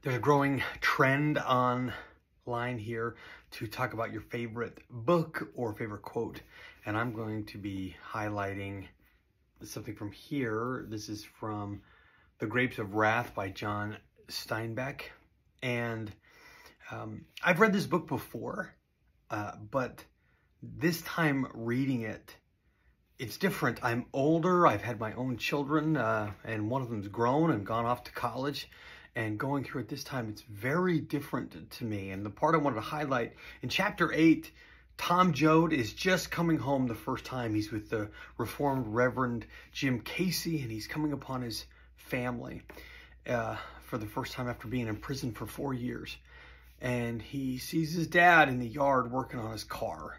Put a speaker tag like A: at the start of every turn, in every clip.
A: There's a growing trend online here to talk about your favorite book or favorite quote. And I'm going to be highlighting something from here. This is from The Grapes of Wrath by John Steinbeck. And I've read this book before, but this time reading it, it's different. I'm older, I've had my own children, and one of them's grown and gone off to college. And going through it this time, it's very different to me. And the part I wanted to highlight, in chapter 8, Tom Joad is just coming home the first time. He's with the Reformed Reverend Jim Casey, and he's coming upon his family for the first time after being in prison for 4 years. And he sees his dad in the yard working on his car.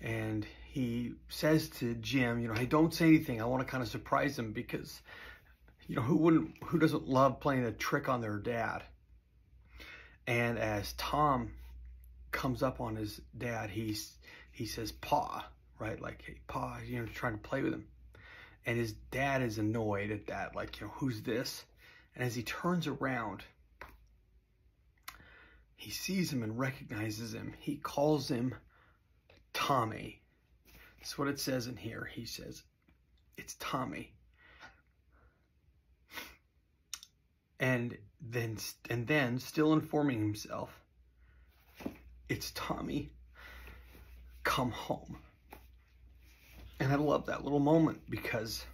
A: And he says to Jim, you know, hey, don't say anything. I want to kind of surprise him because, you know, who doesn't love playing a trick on their dad? And as Tom comes up on his dad, he says, Pa, right? Like, hey, Pa, you know, trying to play with him. And his dad is annoyed at that, like, you know, who's this? And as he turns around, he sees him and recognizes him. He calls him Tommy. That's what it says in here. He says, it's Tommy. And then still informing himself, it's Tommy, come home. And I love that little moment because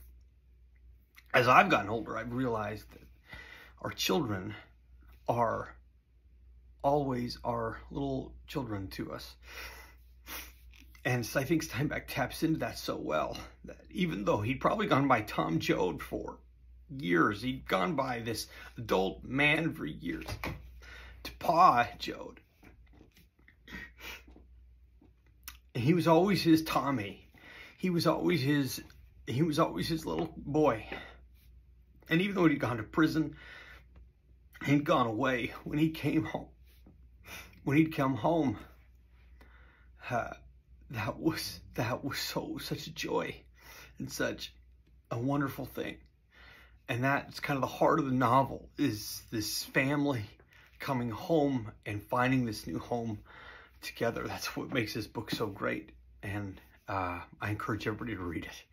A: as I've gotten older, I've realized that our children are always our little children to us. And I think Steinbeck taps into that so well, that even though he'd probably gone by Tom Joad for years, he'd gone by this adult man for years, to Pa Joad. And he was always his Tommy. He was always his little boy. And even though he'd gone to prison, he'd gone away, when he came home, when he'd come home, that was such a joy and such a wonderful thing. And that's kind of the heart of the novel, is this family coming home and finding this new home together. That's what makes this book so great. And I encourage everybody to read it.